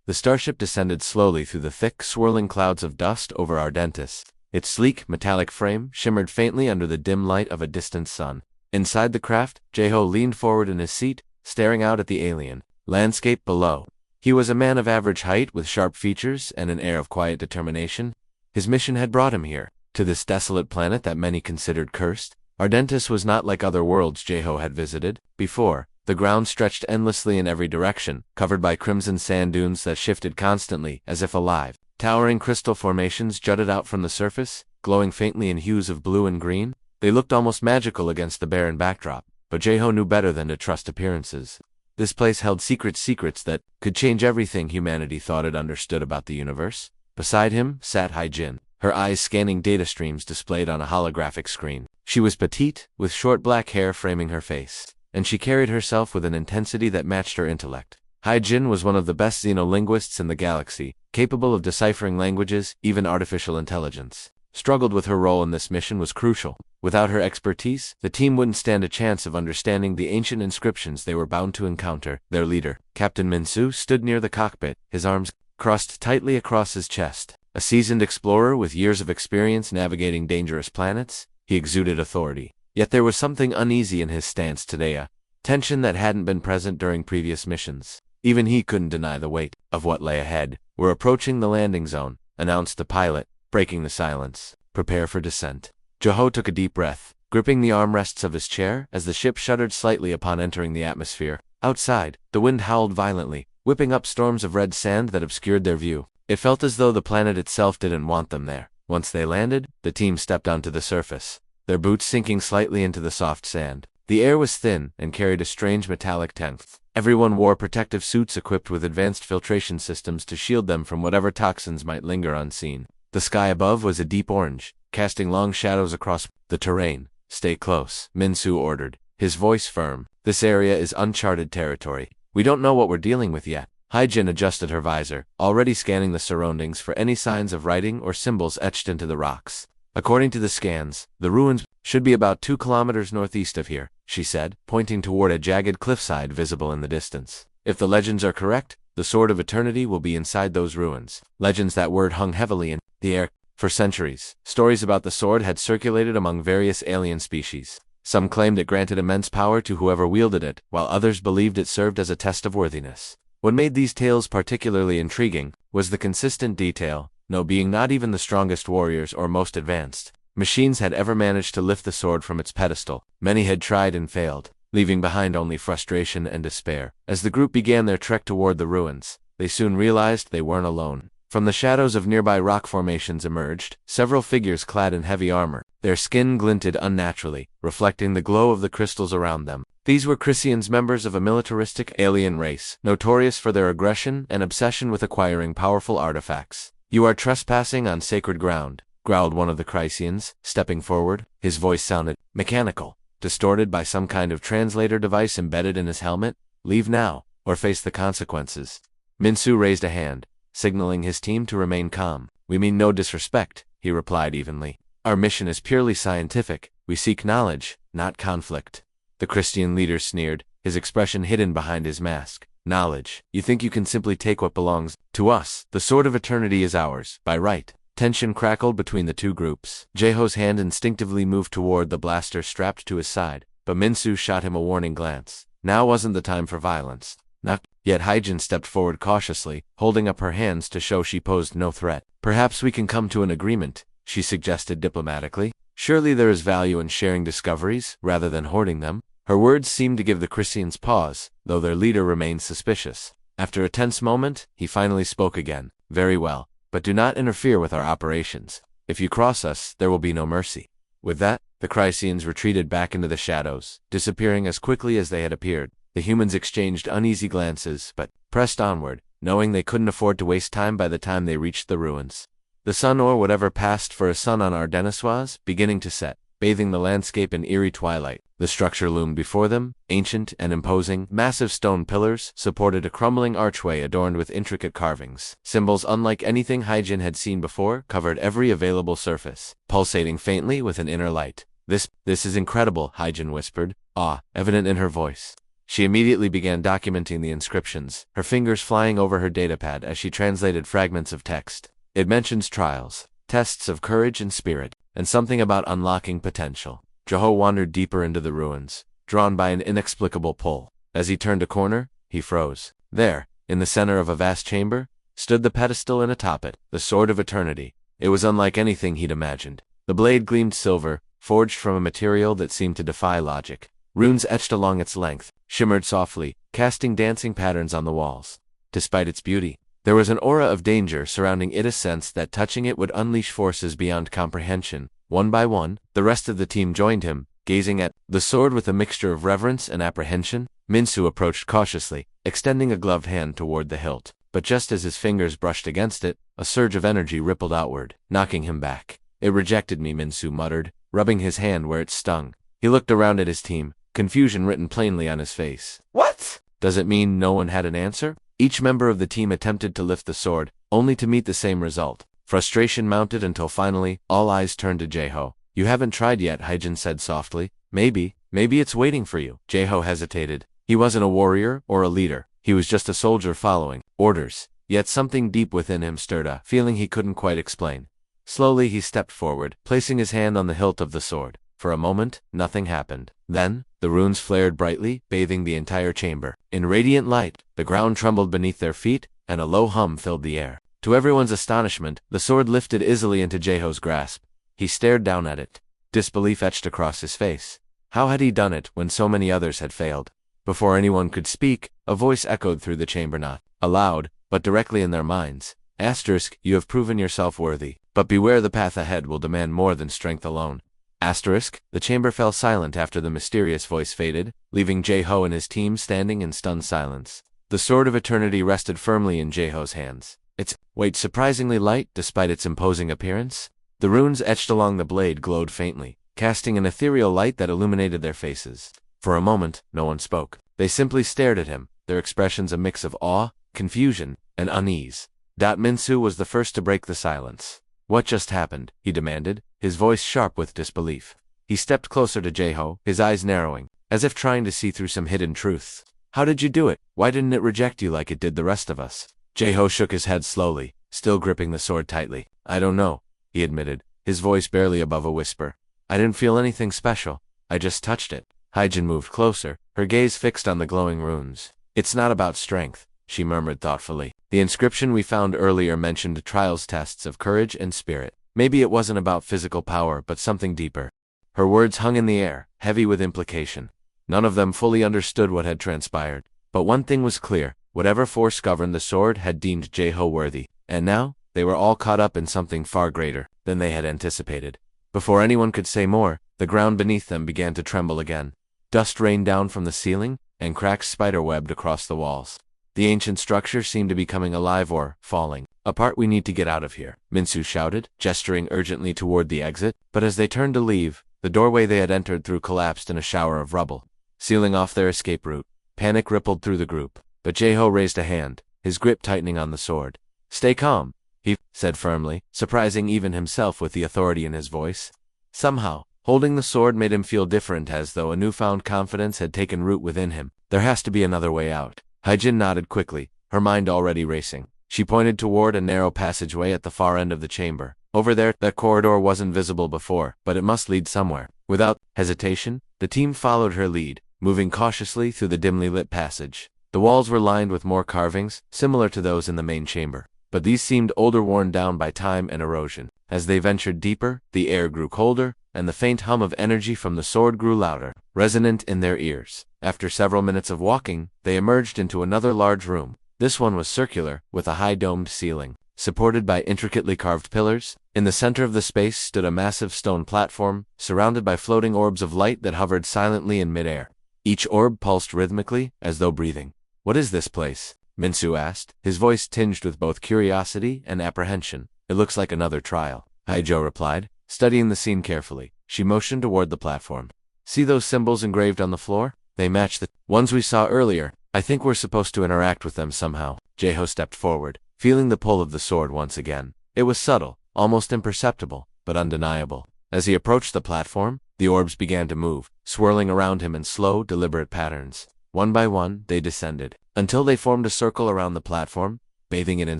The starship descended slowly through the thick, swirling clouds of dust over Ardentis. Its sleek, metallic frame shimmered faintly under the dim light of a distant sun. Inside the craft, Jeho leaned forward in his seat, staring out at the alien landscape below. He was a man of average height with sharp features and an air of quiet determination. His mission had brought him here, to this desolate planet that many considered cursed. Ardentis was not like other worlds Jeho had visited before. The ground stretched endlessly in every direction, covered by crimson sand dunes that shifted constantly, as if alive. Towering crystal formations jutted out from the surface, glowing faintly in hues of blue and green. They looked almost magical against the barren backdrop, but Jeho knew better than to trust appearances. This place held secrets that could change everything humanity thought it understood about the universe. Beside him sat Hai-Jin, her eyes scanning data streams displayed on a holographic screen. She was petite, with short black hair framing her face, and she carried herself with an intensity that matched her intellect. Hai-Jin was one of the best xenolinguists in the galaxy, capable of deciphering languages, even artificial intelligence. Struggled with her role in this mission was crucial. Without her expertise, the team wouldn't stand a chance of understanding the ancient inscriptions they were bound to encounter. Their leader, Captain Minsu, stood near the cockpit, his arms crossed tightly across his chest. A seasoned explorer with years of experience navigating dangerous planets, he exuded authority. Yet there was something uneasy in his stance today, a tension that hadn't been present during previous missions. Even he couldn't deny the weight of what lay ahead. "We're approaching the landing zone," announced the pilot, breaking the silence. "Prepare for descent." Jeho took a deep breath, gripping the armrests of his chair as the ship shuddered slightly upon entering the atmosphere. Outside, the wind howled violently, whipping up storms of red sand that obscured their view. It felt as though the planet itself didn't want them there. Once they landed, the team stepped onto the surface, their boots sinking slightly into the soft sand. The air was thin and carried a strange metallic tang. Everyone wore protective suits equipped with advanced filtration systems to shield them from whatever toxins might linger unseen. The sky above was a deep orange, casting long shadows across the terrain. "Stay close," Minsu ordered, his voice firm. "This area is uncharted territory. We don't know what we're dealing with yet." Hai-Jin adjusted her visor, already scanning the surroundings for any signs of writing or symbols etched into the rocks. "According to the scans, the ruins should be about 2 kilometers northeast of here," she said, pointing toward a jagged cliffside visible in the distance. "If the legends are correct, the Sword of Eternity will be inside those ruins." Legends, that word hung heavily in the air. For centuries, stories about the sword had circulated among various alien species. Some claimed it granted immense power to whoever wielded it, while others believed it served as a test of worthiness. What made these tales particularly intriguing was the consistent detail. No being, not even the strongest warriors or most advanced machines, had ever managed to lift the sword from its pedestal. Many had tried and failed, leaving behind only frustration and despair. As the group began their trek toward the ruins, they soon realized they weren't alone. From the shadows of nearby rock formations emerged several figures clad in heavy armor. Their skin glinted unnaturally, reflecting the glow of the crystals around them. These were Chrysians, members of a militaristic alien race, notorious for their aggression and obsession with acquiring powerful artifacts. "You are trespassing on sacred ground," growled one of the Chrysians, stepping forward. His voice sounded mechanical, distorted by some kind of translator device embedded in his helmet. "Leave now, or face the consequences." Minsu raised a hand, signaling his team to remain calm. "We mean no disrespect," he replied evenly. "Our mission is purely scientific. We seek knowledge, not conflict." The Christian leader sneered, his expression hidden behind his mask. "Knowledge? You think you can simply take what belongs to us? The Sword of Eternity is ours, by right." Tension crackled between the two groups. Jeho's hand instinctively moved toward the blaster strapped to his side, but Minsu shot him a warning glance. Now wasn't the time for violence. Not yet. Hai-Jin stepped forward cautiously, holding up her hands to show she posed no threat. "Perhaps we can come to an agreement," she suggested diplomatically. "Surely there is value in sharing discoveries, rather than hoarding them." Her words seemed to give the Chrysians pause, though their leader remained suspicious. After a tense moment, he finally spoke again. "Very well, but do not interfere with our operations. If you cross us, there will be no mercy." With that, the Chrysians retreated back into the shadows, disappearing as quickly as they had appeared. The humans exchanged uneasy glances, but pressed onward, knowing they couldn't afford to waste time by the time they reached the ruins. The sun, or whatever passed for a sun on Ardennis, was beginning to set, bathing the landscape in eerie twilight. The structure loomed before them, ancient and imposing. Massive stone pillars supported a crumbling archway adorned with intricate carvings. Symbols unlike anything Hai-Jin had seen before covered every available surface, pulsating faintly with an inner light. This is incredible," Hai-Jin whispered, awe evident in her voice. She immediately began documenting the inscriptions, her fingers flying over her datapad as she translated fragments of text. It mentions trials, tests of courage and spirit, and something about unlocking potential. Jeho wandered deeper into the ruins, drawn by an inexplicable pull. As he turned a corner, he froze. There, in the center of a vast chamber, stood the pedestal and atop it, the Sword of Eternity. It was unlike anything he'd imagined. The blade gleamed silver, forged from a material that seemed to defy logic. Runes etched along its length shimmered softly, casting dancing patterns on the walls. Despite its beauty, there was an aura of danger surrounding it, a sense that touching it would unleash forces beyond comprehension. One by one, the rest of the team joined him, gazing at the sword with a mixture of reverence and apprehension. Minsu approached cautiously, extending a gloved hand toward the hilt. But just as his fingers brushed against it, a surge of energy rippled outward, knocking him back. "It rejected me," Minsu muttered, rubbing his hand where it stung. He looked around at his team, confusion written plainly on his face. "What? Does it mean no one had an answer?" Each member of the team attempted to lift the sword, only to meet the same result. Frustration mounted until finally, all eyes turned to Jeho. "You haven't tried yet," Hyjin said softly. Maybe it's waiting for you." Jeho hesitated. He wasn't a warrior or a leader. He was just a soldier following orders. Yet something deep within him stirred a feeling he couldn't quite explain. Slowly he stepped forward, placing his hand on the hilt of the sword. For a moment, nothing happened. Then, the runes flared brightly, bathing the entire chamber. In radiant light, the ground trembled beneath their feet, and a low hum filled the air. To everyone's astonishment, the sword lifted easily into Jeho's grasp. He stared down at it. Disbelief etched across his face. How had he done it when so many others had failed? Before anyone could speak, a voice echoed through the chamber, not aloud, but directly in their minds. *, you have proven yourself worthy, but beware, the path ahead will demand more than strength alone. *, the chamber fell silent after the mysterious voice faded, leaving Jeho and his team standing in stunned silence. The Sword of Eternity rested firmly in Jeho's hands. Its weight surprisingly light despite its imposing appearance. The runes etched along the blade glowed faintly, casting an ethereal light that illuminated their faces. For a moment, no one spoke. They simply stared at him, their expressions a mix of awe, confusion, and unease. Minsu was the first to break the silence. "What just happened?" he demanded, his voice sharp with disbelief. He stepped closer to Jeho, his eyes narrowing, as if trying to see through some hidden truths. "How did you do it? Why didn't it reject you like it did the rest of us?" Jeho shook his head slowly, still gripping the sword tightly. "I don't know," he admitted, his voice barely above a whisper. "I didn't feel anything special. I just touched it." Hyjin moved closer, her gaze fixed on the glowing runes. "It's not about strength," she murmured thoughtfully. "The inscription we found earlier mentioned trials, tests of courage and spirit. Maybe it wasn't about physical power, but something deeper." Her words hung in the air, heavy with implication. None of them fully understood what had transpired. But one thing was clear: whatever force governed the sword had deemed Jeho worthy, and now, they were all caught up in something far greater than they had anticipated. Before anyone could say more, the ground beneath them began to tremble again. Dust rained down from the ceiling, and cracks spiderwebbed across the walls. The ancient structure seemed to be coming alive or falling apart. "We need to get out of here," Minsu shouted, gesturing urgently toward the exit. But as they turned to leave, the doorway they had entered through collapsed in a shower of rubble, sealing off their escape route. Panic rippled through the group, but Jeho raised a hand, his grip tightening on the sword. "Stay calm," he said firmly, surprising even himself with the authority in his voice. Somehow, holding the sword made him feel different, as though a newfound confidence had taken root within him. "There has to be another way out." Hyjin nodded quickly, her mind already racing. She pointed toward a narrow passageway at the far end of the chamber. Over there, that corridor wasn't visible before, but it must lead somewhere. Without hesitation, the team followed her lead, moving cautiously through the dimly lit passage. The walls were lined with more carvings, similar to those in the main chamber, but these seemed older, worn down by time and erosion. As they ventured deeper, the air grew colder, and the faint hum of energy from the sword grew louder, resonant in their ears. After several minutes of walking, they emerged into another large room. This one was circular, with a high domed ceiling, supported by intricately carved pillars. In the center of the space stood a massive stone platform, surrounded by floating orbs of light that hovered silently in midair. Each orb pulsed rhythmically, as though breathing. "What is this place?" Minsu asked, his voice tinged with both curiosity and apprehension. "It looks like another trial," Hyjo replied, studying the scene carefully. She motioned toward the platform. "See those symbols engraved on the floor? They match the ones we saw earlier. I think we're supposed to interact with them somehow." Jeho stepped forward, feeling the pull of the sword once again. It was subtle, almost imperceptible, but undeniable. As he approached the platform, the orbs began to move, swirling around him in slow, deliberate patterns. One by one, they descended, until they formed a circle around the platform, bathing it in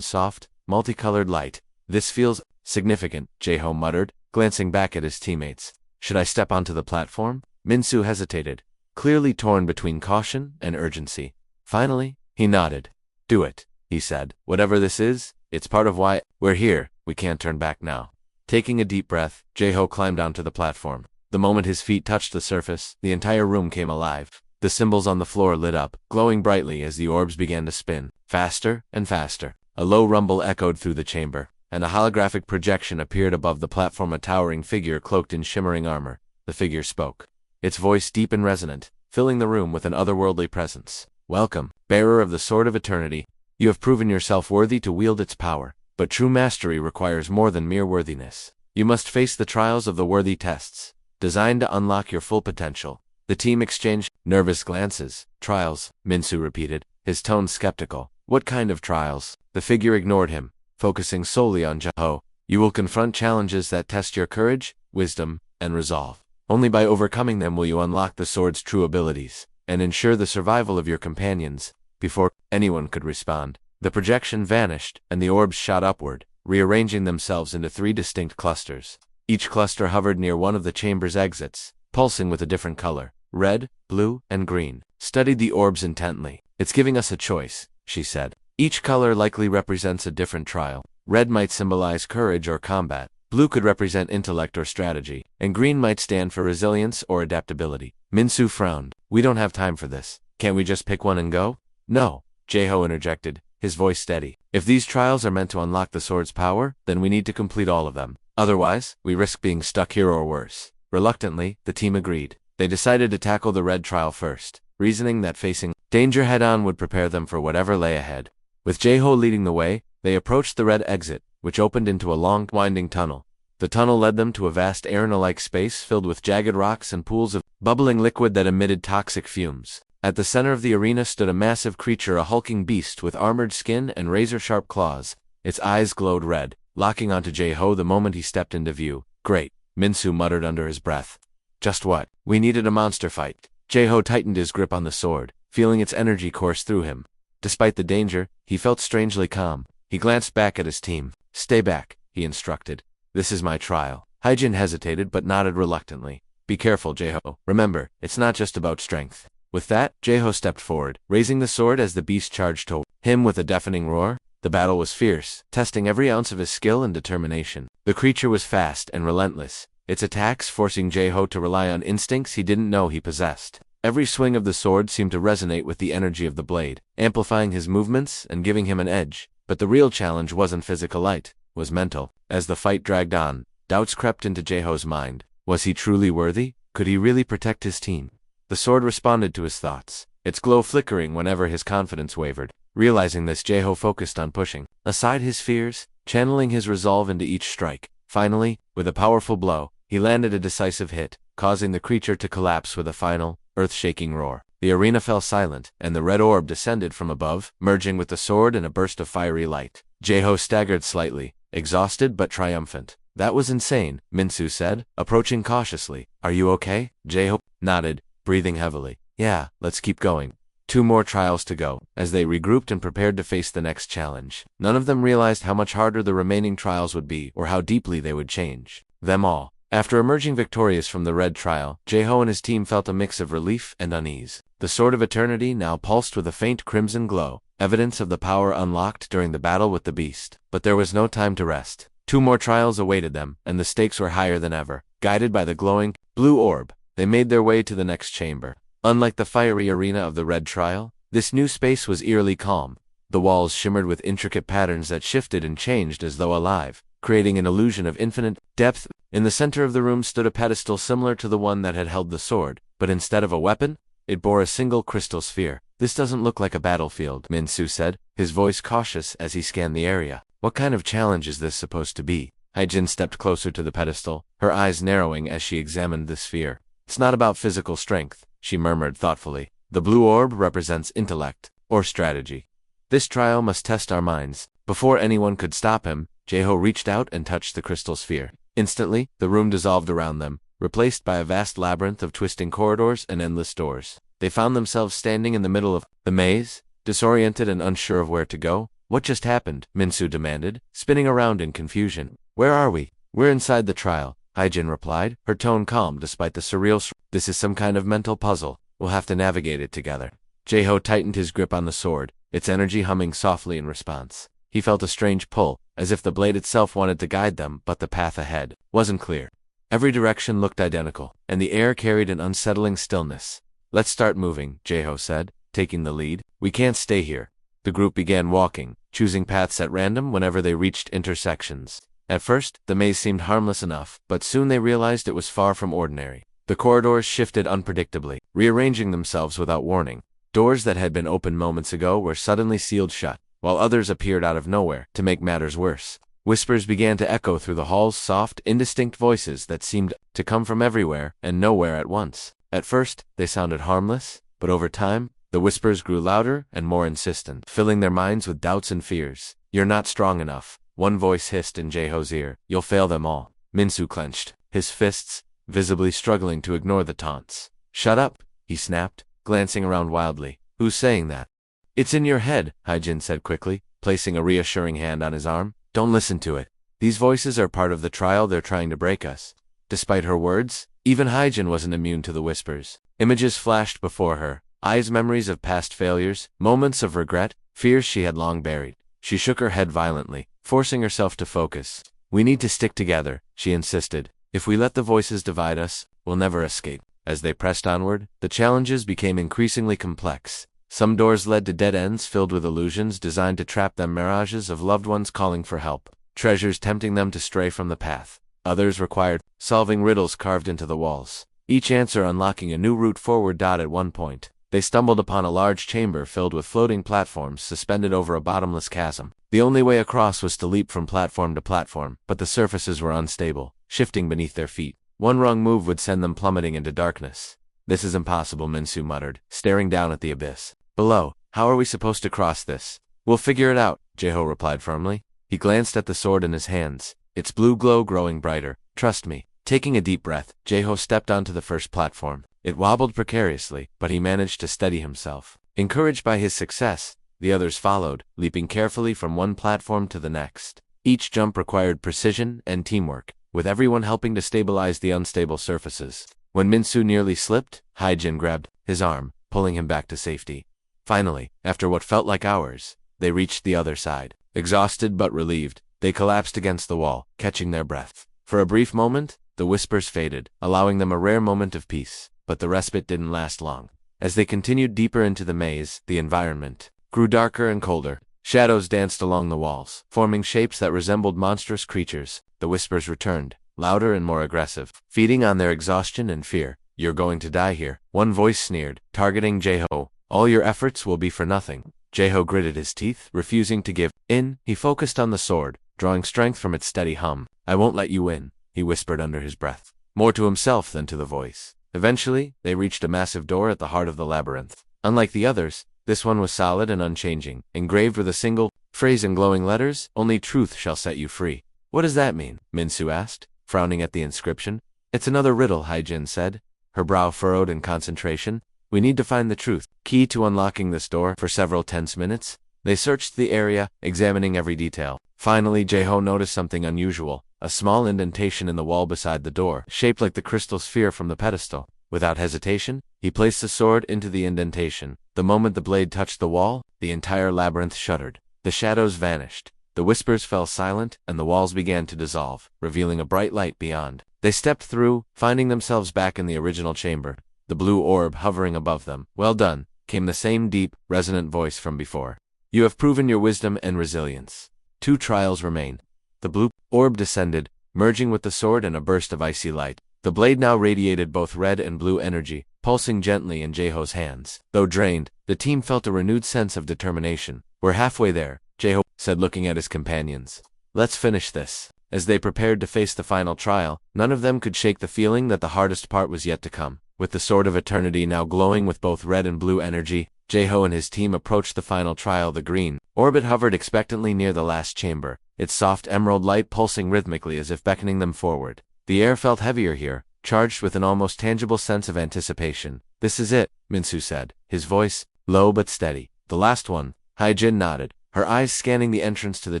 soft, multicolored light. This feels significant, Jae-ho muttered, glancing back at his teammates. Should I step onto the platform? Min-soo hesitated, clearly torn between caution and urgency. Finally, he nodded. Do it, he said. Whatever this is, it's part of why we're here. We can't turn back now. Taking a deep breath, Jae-ho climbed onto the platform. The moment his feet touched the surface, the entire room came alive. The symbols on the floor lit up, glowing brightly as the orbs began to spin, faster and faster. A low rumble echoed through the chamber, and a holographic projection appeared above the platform, a towering figure cloaked in shimmering armor. The figure spoke, its voice deep and resonant, filling the room with an otherworldly presence. Welcome, bearer of the Sword of Eternity. You have proven yourself worthy to wield its power, but true mastery requires more than mere worthiness. You must face the trials of the worthy tests, designed to unlock your full potential. The team exchanged nervous glances. Trials, Min-soo repeated, his tone skeptical. What kind of trials? The figure ignored him, focusing solely on Jae-ho. You will confront challenges that test your courage, wisdom, and resolve. Only by overcoming them will you unlock the sword's true abilities, and ensure the survival of your companions. Before anyone could respond, the projection vanished, and the orbs shot upward, rearranging themselves into 3 distinct clusters. Each cluster hovered near one of the chamber's exits, pulsing with a different color. Red, blue, and green. Studied the orbs intently. It's giving us a choice, she said. Each color likely represents a different trial. Red might symbolize courage or combat, blue could represent intellect or strategy, and green might stand for resilience or adaptability. Min-soo frowned. We don't have time for this. Can't we just pick one and go? No, Jae-ho interjected, his voice steady. If these trials are meant to unlock the sword's power, then we need to complete all of them. Otherwise, we risk being stuck here or worse. Reluctantly, the team agreed. They decided to tackle the red trial first, reasoning that facing danger head-on would prepare them for whatever lay ahead. With Jae-ho leading the way, they approached the red exit, which opened into a long, winding tunnel. The tunnel led them to a vast arena-like space filled with jagged rocks and pools of bubbling liquid that emitted toxic fumes. At the center of the arena stood a massive creature, a hulking beast with armored skin and razor-sharp claws. Its eyes glowed red, locking onto Jae-ho the moment he stepped into view. Great, Min-soo muttered under his breath. Just what we needed, a monster fight. Jae-ho tightened his grip on the sword, feeling its energy course through him. Despite the danger, he felt strangely calm. He glanced back at his team. Stay back, he instructed. This is my trial. Haejin hesitated but nodded reluctantly. Be careful, Jae-ho. Remember, it's not just about strength. With that, Jae-ho stepped forward, raising the sword as the beast charged toward him with a deafening roar. The battle was fierce, testing every ounce of his skill and determination. The creature was fast and relentless, its attacks forcing Jae-ho to rely on instincts he didn't know he possessed. Every swing of the sword seemed to resonate with the energy of the blade, amplifying his movements and giving him an edge. But the real challenge wasn't physical, it was mental. As the fight dragged on, doubts crept into Jae-ho's mind. Was he truly worthy? Could he really protect his team? The sword responded to his thoughts, its glow flickering whenever his confidence wavered. Realizing this, Jae-ho focused on pushing aside his fears, channeling his resolve into each strike. Finally, with a powerful blow, he landed a decisive hit, causing the creature to collapse with a final, earth-shaking roar. The arena fell silent, and the red orb descended from above, merging with the sword in a burst of fiery light. Jae-ho staggered slightly, exhausted but triumphant. That was insane, Min-soo said, approaching cautiously. Are you okay? Jae-ho nodded, breathing heavily. Yeah, let's keep going. 2 more trials to go. As they regrouped and prepared to face the next challenge, none of them realized how much harder the remaining trials would be or how deeply they would change them all. After emerging victorious from the red trial, Jae-ho and his team felt a mix of relief and unease. The Sword of Eternity now pulsed with a faint crimson glow, evidence of the power unlocked during the battle with the beast. But there was no time to rest. 2 more trials awaited them, and the stakes were higher than ever. Guided by the glowing, blue orb, they made their way to the next chamber. Unlike the fiery arena of the red trial, this new space was eerily calm. The walls shimmered with intricate patterns that shifted and changed as though alive, creating an illusion of infinite depth. In the center of the room stood a pedestal similar to the one that had held the sword, but instead of a weapon, it bore a single crystal sphere. This doesn't look like a battlefield, Min-soo said, his voice cautious as he scanned the area. What kind of challenge is this supposed to be? Haejin stepped closer to the pedestal, her eyes narrowing as she examined the sphere. It's not about physical strength, she murmured thoughtfully. The blue orb represents intellect, or strategy. This trial must test our minds. Before anyone could stop him, Jae-ho reached out and touched the crystal sphere. Instantly, the room dissolved around them, replaced by a vast labyrinth of twisting corridors and endless doors. they found themselves standing in the middle of the maze, disoriented and unsure of where to go. What just happened? Minsu demanded, spinning around in confusion. Where are we? We're inside the trial, Haijin replied, her tone calm despite the surreal. This is some kind of mental puzzle. We'll have to navigate it together. Jeho tightened his grip on the sword, its energy humming softly in response. He felt a strange pull, as if the blade itself wanted to guide them, but the path ahead wasn't clear. Every direction looked identical, and the air carried an unsettling stillness. Let's start moving, Jeho said, taking the lead. We can't stay here. The group began walking, choosing paths at random whenever they reached intersections. At first, the maze seemed harmless enough, but soon they realized it was far from ordinary. The corridors shifted unpredictably, rearranging themselves without warning. Doors that had been open moments ago were suddenly sealed shut, while others appeared out of nowhere to make matters worse. Whispers began to echo through the hall's soft, indistinct voices that seemed to come from everywhere and nowhere at once. At first, they sounded harmless, but over time, the whispers grew louder and more insistent, filling their minds with doubts and fears. You're not strong enough, one voice hissed in Jeho's ear. You'll fail them all. Minsu clenched, his fists visibly struggling to ignore the taunts. Shut up, he snapped, glancing around wildly. Who's saying that? It's in your head, Haijin said quickly, placing a reassuring hand on his arm. Don't listen to it. These voices are part of the trial. They're trying to break us. Despite her words, even Haijin wasn't immune to the whispers. Images flashed before her, eyes memories of past failures, moments of regret, fears she had long buried. She shook her head violently, forcing herself to focus. We need to stick together, she insisted. If we let the voices divide us, we'll never escape. As they pressed onward, the challenges became increasingly complex. Some doors led to dead ends filled with illusions designed to trap them, mirages of loved ones calling for help, treasures tempting them to stray from the path. Others required solving riddles carved into the walls, each answer unlocking a new route forward. At one point, they stumbled upon a large chamber filled with floating platforms suspended over a bottomless chasm. The only way across was to leap from platform to platform, but the surfaces were unstable, shifting beneath their feet. One wrong move would send them plummeting into darkness. This is impossible, Minsu muttered, staring down at the abyss below. How are we supposed to cross this? We'll figure it out, Jeho replied firmly. He glanced at the sword in his hands, its blue glow growing brighter. Trust me. Taking a deep breath, Jeho stepped onto the first platform. It wobbled precariously, but he managed to steady himself. Encouraged by his success, the others followed, leaping carefully from one platform to the next. Each jump required precision and teamwork, with everyone helping to stabilize the unstable surfaces. When Minsu nearly slipped, Haijin grabbed his arm, pulling him back to safety. Finally, after what felt like hours, they reached the other side. Exhausted but relieved, they collapsed against the wall, catching their breath. For a brief moment, the whispers faded, allowing them a rare moment of peace, but the respite didn't last long. As they continued deeper into the maze, the environment grew darker and colder. Shadows danced along the walls, forming shapes that resembled monstrous creatures. The whispers returned, louder and more aggressive, feeding on their exhaustion and fear. You're going to die here, one voice sneered, targeting Jeho. All your efforts will be for nothing. Jeho gritted his teeth, refusing to give in. He focused on the sword, drawing strength from its steady hum. I won't let you win, he whispered under his breath, more to himself than to the voice. Eventually, they reached a massive door at the heart of the labyrinth. Unlike the others, this one was solid and unchanging, engraved with a single phrase in glowing letters, only truth shall set you free. What does that mean? Minsu asked, frowning at the inscription. It's another riddle, Haijin said, her brow furrowed in concentration. We need to find the truth. Key to unlocking this door. For several tense minutes, they searched the area, examining every detail. Finally, Jeho noticed something unusual, a small indentation in the wall beside the door, shaped like the crystal sphere from the pedestal. Without hesitation, he placed the sword into the indentation. The moment the blade touched the wall, the entire labyrinth shuddered. The shadows vanished. The whispers fell silent, and the walls began to dissolve, revealing a bright light beyond. They stepped through, finding themselves back in the original chamber, the blue orb hovering above them. Well done, came the same deep, resonant voice from before. You have proven your wisdom and resilience. 2 trials remain. The blue orb descended, merging with the sword in a burst of icy light. The blade now radiated both red and blue energy, pulsing gently in Jeho's hands. Though drained, the team felt a renewed sense of determination. We're halfway there, Jeho said, looking at his companions. Let's finish this. As they prepared to face the final trial, none of them could shake the feeling that the hardest part was yet to come. With the Sword of Eternity now glowing with both red and blue energy, Jeho and his team approached the final trial. The green orbit hovered expectantly near the last chamber, its soft emerald light pulsing rhythmically as if beckoning them forward. The air felt heavier here, charged with an almost tangible sense of anticipation. This is it, Minsu said, his voice low but steady. The last one. Haijin nodded, her eyes scanning the entrance to the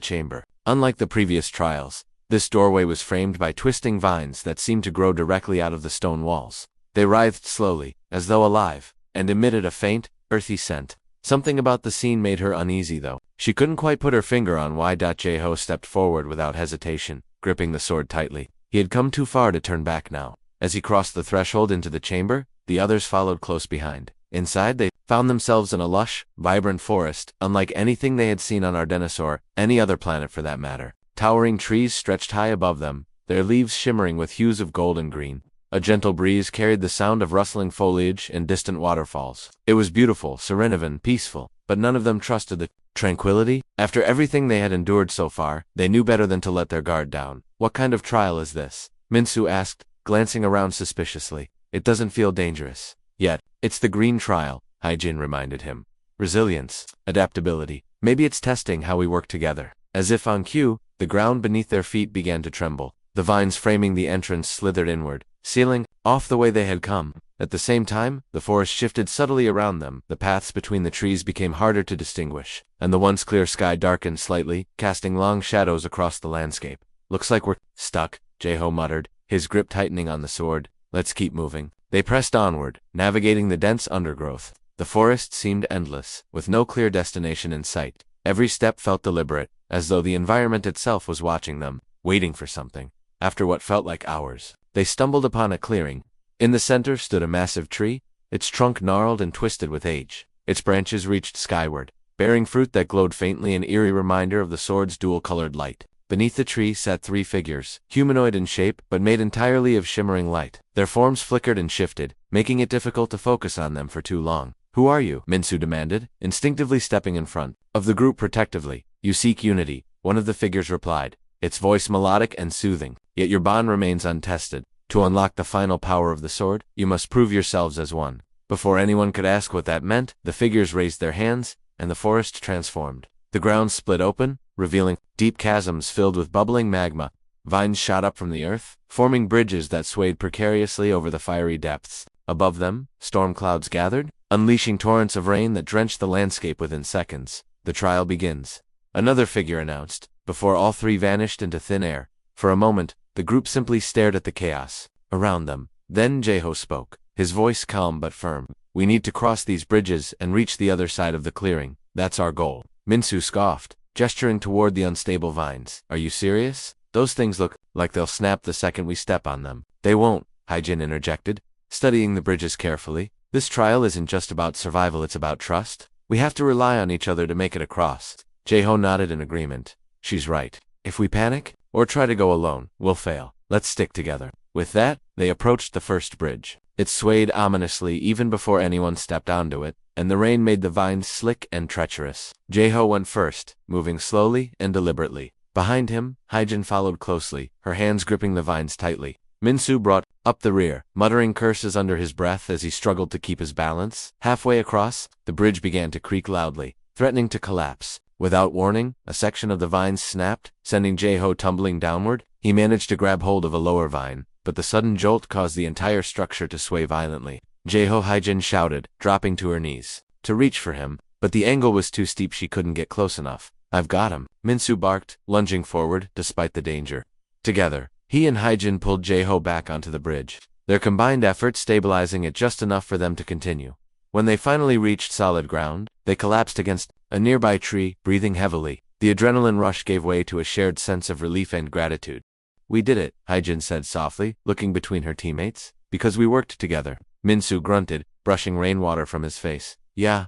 chamber. Unlike the previous trials, this doorway was framed by twisting vines that seemed to grow directly out of the stone walls. They writhed slowly, as though alive, and emitted a faint, earthy scent. Something about the scene made her uneasy, though. She couldn't quite put her finger on why. Jae-ho stepped forward without hesitation, gripping the sword tightly. He had come too far to turn back now. As he crossed the threshold into the chamber, the others followed close behind. Inside, they found themselves in a lush, vibrant forest, unlike anything they had seen on Ardennis or any other planet for that matter. Towering trees stretched high above them, their leaves shimmering with hues of gold and green. A gentle breeze carried the sound of rustling foliage and distant waterfalls. It was beautiful, serene, and peaceful, but none of them trusted the tranquility. After everything they had endured so far, they knew better than to let their guard down. What kind of trial is this? Minsu asked, glancing around suspiciously. It doesn't feel dangerous. Yet, it's the green trial, Haijin reminded him. Resilience, adaptability. Maybe it's testing how we work together. As if on cue, the ground beneath their feet began to tremble. The vines framing the entrance slithered inward, sealing off the way they had come. At the same time, the forest shifted subtly around them. The paths between the trees became harder to distinguish, and the once clear sky darkened slightly, casting long shadows across the landscape. Looks like we're stuck, Jae-ho muttered, his grip tightening on the sword. Let's keep moving. They pressed onward, navigating the dense undergrowth. The forest seemed endless, with no clear destination in sight. Every step felt deliberate, as though the environment itself was watching them, waiting for something. After what felt like hours, they stumbled upon a clearing. In the center stood a massive tree, its trunk gnarled and twisted with age. Its branches reached skyward, bearing fruit that glowed faintly, an eerie reminder of the sword's dual-colored light. Beneath the tree sat three figures, humanoid in shape but made entirely of shimmering light. Their forms flickered and shifted, making it difficult to focus on them for too long. Who are you? Minsu demanded, instinctively stepping in front of the group protectively. You seek unity, one of the figures replied, its voice melodic and soothing. Yet your bond remains untested. To unlock the final power of the sword, you must prove yourselves as one. Before anyone could ask what that meant, the figures raised their hands, and the forest transformed. The ground split open, revealing deep chasms filled with bubbling magma. Vines shot up from the earth, forming bridges that swayed precariously over the fiery depths. Above them, storm clouds gathered, unleashing torrents of rain that drenched the landscape within seconds. The trial begins, another figure announced, before all three vanished into thin air. For a moment, the group simply stared at the chaos around them. Then Jae-ho spoke, his voice calm but firm. We need to cross these bridges and reach the other side of the clearing. That's our goal. Minsu scoffed, gesturing toward the unstable vines. Are you serious? Those things look like they'll snap the second we step on them. They won't, Haijin interjected, studying the bridges carefully. This trial isn't just about survival, it's about trust. We have to rely on each other to make it across. Jae-ho nodded in agreement. She's right. If we panic, or try to go alone, we'll fail. Let's stick together. With that, they approached the first bridge. It swayed ominously even before anyone stepped onto it, and the rain made the vines slick and treacherous. Jae-ho went first, moving slowly and deliberately. Behind him, Haijin followed closely, her hands gripping the vines tightly. Minsu brought up the rear, muttering curses under his breath as he struggled to keep his balance. Halfway across, the bridge began to creak loudly, threatening to collapse. Without warning, a section of the vines snapped, sending Jae-ho tumbling downward. He managed to grab hold of a lower vine, but the sudden jolt caused the entire structure to sway violently. Jae-ho, Haijin shouted, dropping to her knees, to reach for him, but the angle was too steep, she couldn't get close enough. I've got him, Minsu barked, lunging forward, despite the danger. Together, he and Haijin pulled Jae-ho back onto the bridge, their combined efforts stabilizing it just enough for them to continue. When they finally reached solid ground, they collapsed against a nearby tree, breathing heavily. The adrenaline rush gave way to a shared sense of relief and gratitude. We did it, Haijin said softly, looking between her teammates. Because we worked together. Minsu grunted, brushing rainwater from his face. Yeah,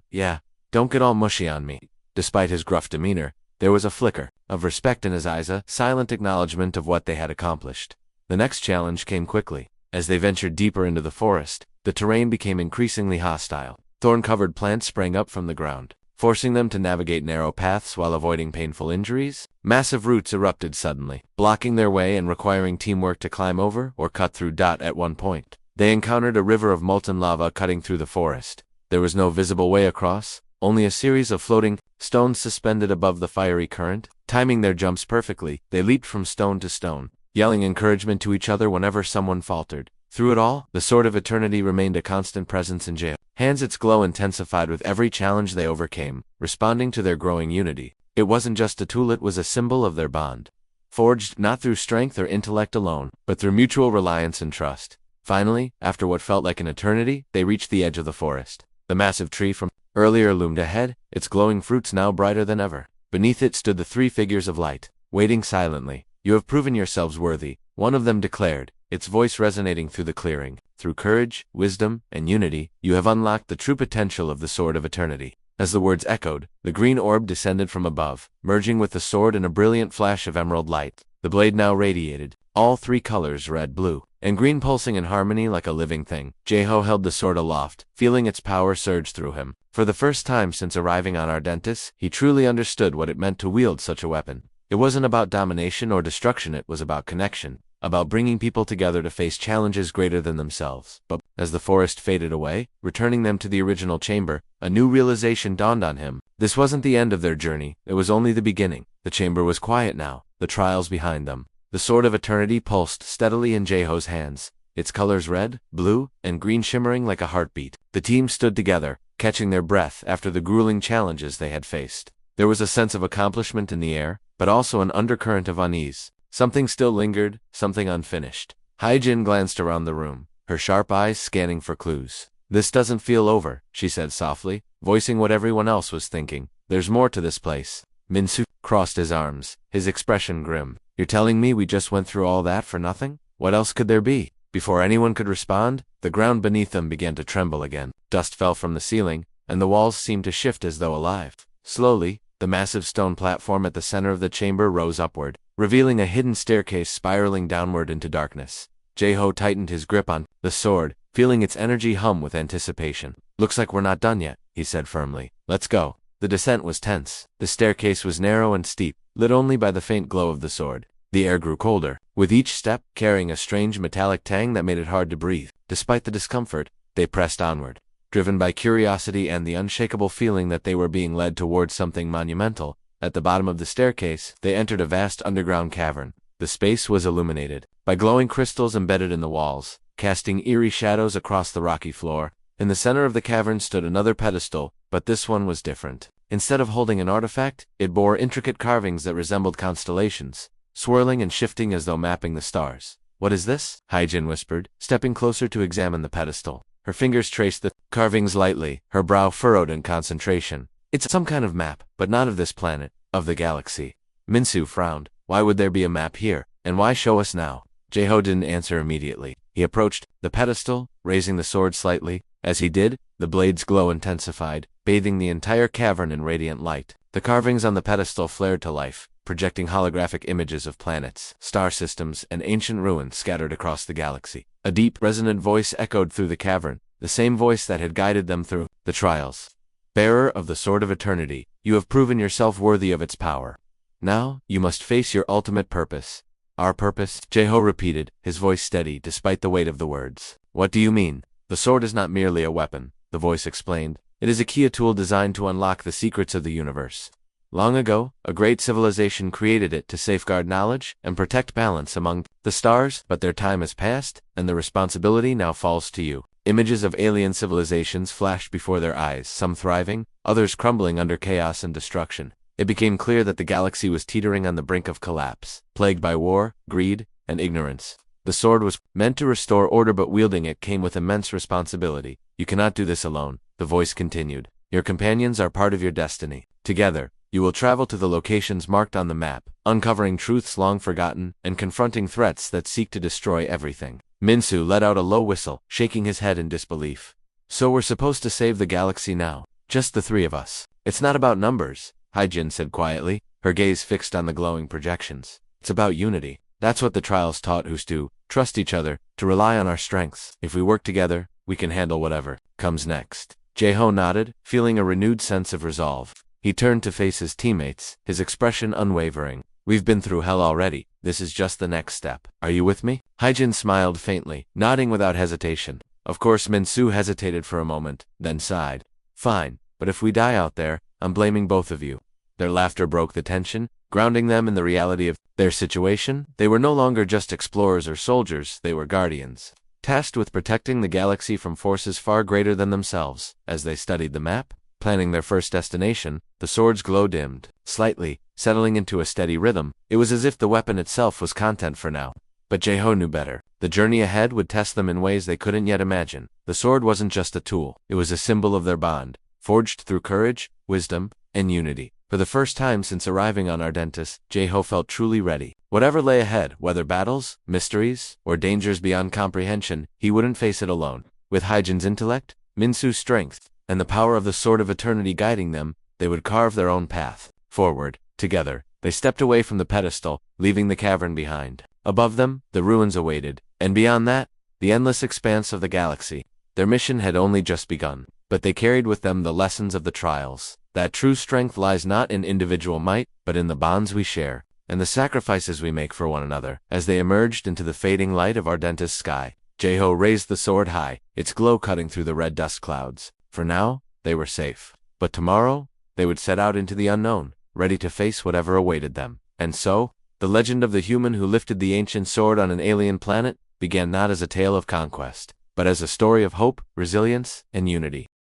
don't get all mushy on me. Despite his gruff demeanor, there was a flicker of respect in his eyes, a silent acknowledgement of what they had accomplished. The next challenge came quickly. As they ventured deeper into the forest, the terrain became increasingly hostile. Thorn-covered plants sprang up from the ground, forcing them to navigate narrow paths while avoiding painful injuries. Massive roots erupted suddenly, blocking their way and requiring teamwork to climb over or cut through. At one point, they encountered a river of molten lava cutting through the forest. There was no visible way across, only a series of floating stones suspended above the fiery current. Timing their jumps perfectly, they leaped from stone to stone, yelling encouragement to each other whenever someone faltered. Through it all, the Sword of Eternity remained a constant presence in jail. Hands, its glow intensified with every challenge they overcame, responding to their growing unity. It wasn't just a tool, it was a symbol of their bond. Forged not through strength or intellect alone, but through mutual reliance and trust. Finally, after what felt like an eternity, they reached the edge of the forest. The massive tree from earlier loomed ahead, its glowing fruits now brighter than ever. Beneath it stood the three figures of light, waiting silently. "You have proven yourselves worthy," one of them declared, its voice resonating through the clearing. "Through courage, wisdom, and unity, you have unlocked the true potential of the Sword of Eternity." As the words echoed, the green orb descended from above, merging with the sword in a brilliant flash of emerald light. The blade now radiated, all three colors, red, blue, and green, pulsing in harmony like a living thing. Jeho held the sword aloft, feeling its power surge through him. For the first time since arriving on Ardentis, he truly understood what it meant to wield such a weapon. It wasn't about domination or destruction, it was about connection, about bringing people together to face challenges greater than themselves. But as the forest faded away, returning them to the original chamber, a new realization dawned on him. This wasn't the end of their journey, it was only the beginning. The chamber was quiet now, the trials behind them. The Sword of Eternity pulsed steadily in Jeho's hands, its colors red, blue, and green shimmering like a heartbeat. The team stood together, catching their breath after the grueling challenges they had faced. There was a sense of accomplishment in the air, but also an undercurrent of unease. Something still lingered, something unfinished. Haijin glanced around the room, her sharp eyes scanning for clues. "This doesn't feel over," she said softly, voicing what everyone else was thinking. "There's more to this place." Minsu crossed his arms, his expression grim. "You're telling me we just went through all that for nothing? What else could there be?" Before anyone could respond, the ground beneath them began to tremble again. Dust fell from the ceiling, and the walls seemed to shift as though alive. Slowly, the massive stone platform at the center of the chamber rose upward, revealing a hidden staircase spiraling downward into darkness. Jeho tightened his grip on the sword, feeling its energy hum with anticipation. "Looks like we're not done yet," he said firmly. "Let's go." The descent was tense. The staircase was narrow and steep, lit only by the faint glow of the sword. The air grew colder, with each step carrying a strange metallic tang that made it hard to breathe. Despite the discomfort, they pressed onward, driven by curiosity and the unshakable feeling that they were being led towards something monumental. At the bottom of the staircase, they entered a vast underground cavern. The space was illuminated by glowing crystals embedded in the walls, casting eerie shadows across the rocky floor. In the center of the cavern stood another pedestal, but this one was different. Instead of holding an artifact, it bore intricate carvings that resembled constellations, swirling and shifting as though mapping the stars. "What is this?" Haijin whispered, stepping closer to examine the pedestal. Her fingers traced the carvings lightly, her brow furrowed in concentration. "It's some kind of map, but not of this planet, of the galaxy." Minsu frowned. "Why would there be a map here, and why show us now?" Jeho didn't answer immediately. He approached the pedestal, raising the sword slightly. As he did, the blade's glow intensified, bathing the entire cavern in radiant light. The carvings on the pedestal flared to life, projecting holographic images of planets, star systems, and ancient ruins scattered across the galaxy. A deep, resonant voice echoed through the cavern, the same voice that had guided them through the trials. "Bearer of the Sword of Eternity, you have proven yourself worthy of its power. Now, you must face your ultimate purpose." "Our purpose?" Jeho repeated, his voice steady despite the weight of the words. "What do you mean?" "The sword is not merely a weapon," the voice explained. "It is a key, a tool designed to unlock the secrets of the universe. Long ago, a great civilization created it to safeguard knowledge and protect balance among the stars, but their time has passed, and the responsibility now falls to you." Images of alien civilizations flashed before their eyes, some thriving, others crumbling under chaos and destruction. It became clear that the galaxy was teetering on the brink of collapse, plagued by war, greed, and ignorance. The sword was meant to restore order, but wielding it came with immense responsibility. "You cannot do this alone," the voice continued. "Your companions are part of your destiny. Together, you will travel to the locations marked on the map, uncovering truths long forgotten and confronting threats that seek to destroy everything." Minsu let out a low whistle, shaking his head in disbelief. "So we're supposed to save the galaxy now? Just the three of us?" "It's not about numbers," Haijin said quietly, her gaze fixed on the glowing projections. "It's about unity. That's what the trials taught us, to trust each other, to rely on our strengths. If we work together, we can handle whatever comes next." Jeho nodded, feeling a renewed sense of resolve. He turned to face his teammates, his expression unwavering. "We've been through hell already. This is just the next step. Are you with me?" Haijin smiled faintly, nodding without hesitation. Of course, Minsu hesitated for a moment, then sighed. "Fine, but if we die out there, I'm blaming both of you." Their laughter broke the tension, grounding them in the reality of their situation. They were no longer just explorers or soldiers, they were guardians. tasked with protecting the galaxy from forces far greater than themselves. As they studied the map, planning their first destination, the sword's glow dimmed slightly, settling into a steady rhythm. It was as if the weapon itself was content for now. But Jeho knew better. The journey ahead would test them in ways they couldn't yet imagine. The sword wasn't just a tool, it was a symbol of their bond, forged through courage, wisdom, and unity. For the first time since arriving on Ardentis, Jeho felt truly ready. Whatever lay ahead, whether battles, mysteries, or dangers beyond comprehension, he wouldn't face it alone. With Hyjin's intellect, Minsu's strength, and the power of the Sword of Eternity guiding them, they would carve their own path forward. Together, they stepped away from the pedestal, leaving the cavern behind. Above them, the ruins awaited, and beyond that, the endless expanse of the galaxy. Their mission had only just begun, but they carried with them the lessons of the trials. That true strength lies not in individual might, but in the bonds we share, and the sacrifices we make for one another. As they emerged into the fading light of Ardentis' sky, Jeho raised the sword high, its glow cutting through the red dust clouds. For now, they were safe. But tomorrow, they would set out into the unknown, ready to face whatever awaited them. And so, the legend of the human who lifted the ancient sword on an alien planet began not as a tale of conquest, but as a story of hope, resilience, and unity.